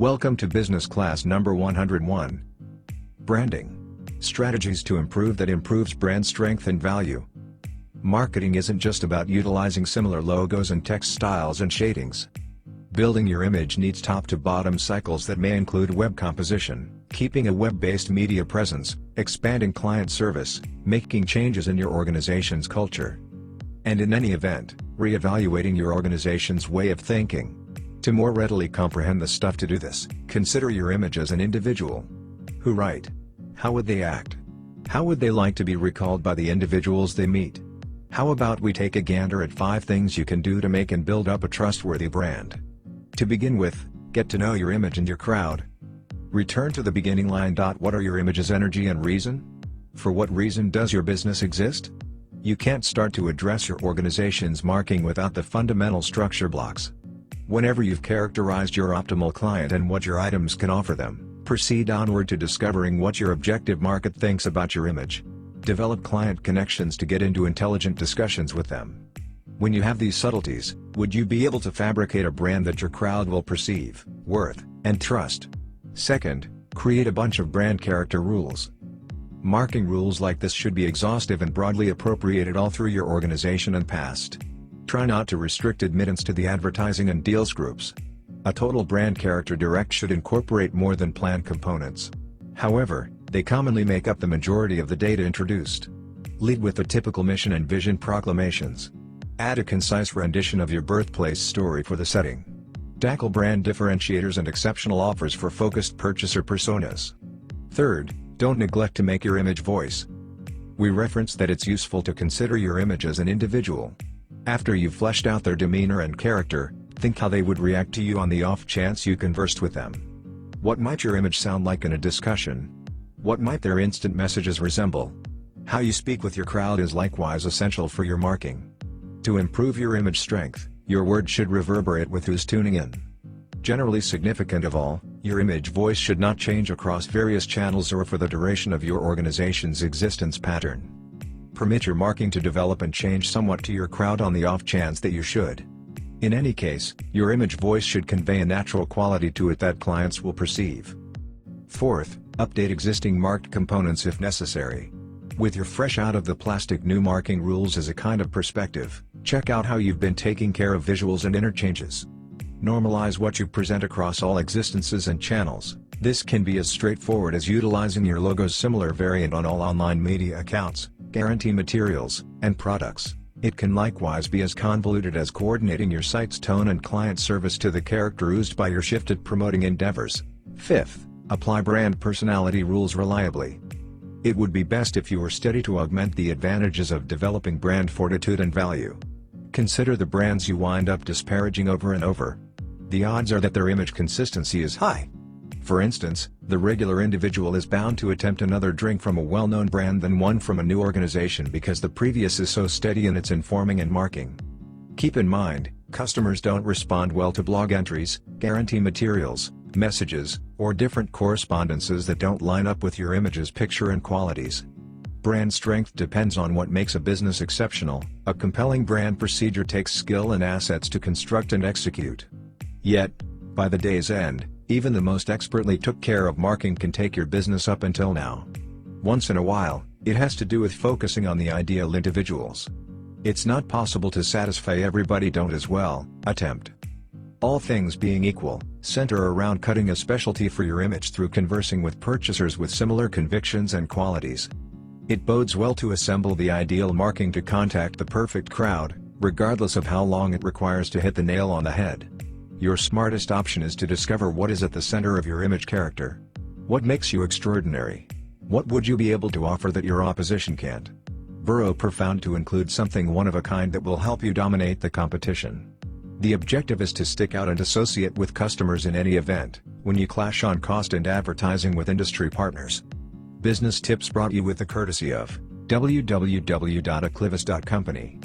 Welcome to business class number 101. Branding. Strategies to improve that improves brand strength and value. Marketing isn't just about utilizing similar logos and text styles and shadings. Building your image needs top-to-bottom cycles that may include web composition, keeping a web-based media presence, expanding client service, making changes in your organization's culture. And in any event, reevaluating your organization's way of thinking. To more readily comprehend the stuff to do this, consider your image as an individual. Who write? How would they act? How would they like to be recalled by the individuals they meet? How about we take a gander at 5 things you can do to make and build up a trustworthy brand? To begin with, get to know your image and your crowd. Return to the beginning line. What are your image's energy and reason? For what reason does your business exist? You can't start to address your organization's marketing without the fundamental structure blocks. Whenever you've characterized your optimal client and what your items can offer them, proceed onward to discovering what your objective market thinks about your image. Develop client connections to get into intelligent discussions with them. When you have these subtleties, would you be able to fabricate a brand that your crowd will perceive, worth, and trust? Second, create a bunch of brand character rules. Marketing rules like this should be exhaustive and broadly appropriated all through your organization and past. Try not to restrict admittance to the advertising and deals groups. A total brand character direct should incorporate more than planned components. However, they commonly make up the majority of the data introduced. Lead with the typical mission and vision proclamations. Add a concise rendition of your birthplace story for the setting. Tackle brand differentiators and exceptional offers for focused purchaser personas. Third, don't neglect to make your image voice. We reference that it's useful to consider your image as an individual. After you've fleshed out their demeanor and character, think how they would react to you on the off chance you conversed with them. What might your image sound like in a discussion? What might their instant messages resemble? How you speak with your crowd is likewise essential for your marketing. To improve your image strength, your words should reverberate with who's tuning in. Generally significant of all, your image voice should not change across various channels or for the duration of your organization's existence pattern. Permit your marketing to develop and change somewhat to your crowd on the off chance that you should. In any case, your image voice should convey a natural quality to it that clients will perceive. Fourth, update existing marked components if necessary. With your fresh out of the plastic new marketing rules as a kind of perspective, check out how you've been taking care of visuals and interchanges. Normalize what you present across all existences and channels. This can be as straightforward as utilizing your logo's similar variant on all online media accounts, guarantee materials, and products. It can likewise be as convoluted as coordinating your site's tone and client service to the character oozed by your shifted promoting endeavors. Fifth, apply brand personality rules reliably. It would be best if you were steady to augment the advantages of developing brand fortitude and value. Consider the brands you wind up disparaging over and over. The odds are that their image consistency is high. For instance, the regular individual is bound to attempt another drink from a well-known brand than one from a new organization because the previous is so steady in its informing and marketing. Keep in mind, customers don't respond well to blog entries, guarantee materials, messages, or different correspondences that don't line up with your image's picture and qualities. Brand strength depends on what makes a business exceptional. A compelling brand procedure takes skill and assets to construct and execute. Yet, by the day's end, even the most expertly took care of marketing can take your business up until now. Once in a while, it has to do with focusing on the ideal individuals. It's not possible to satisfy everybody. Don't as well attempt. All things being equal, center around cutting a specialty for your image through conversing with purchasers with similar convictions and qualities. It bodes well to assemble the ideal marketing to contact the perfect crowd, regardless of how long it requires to hit the nail on the head. Your smartest option is to discover what is at the center of your image character. What makes you extraordinary? What would you be able to offer that your opposition can't? Burrow profound to include something one of a kind that will help you dominate the competition. The objective is to stick out and associate with customers in any event, when you clash on cost and advertising with industry partners. Business tips brought you with the courtesy of www.aclivis.company.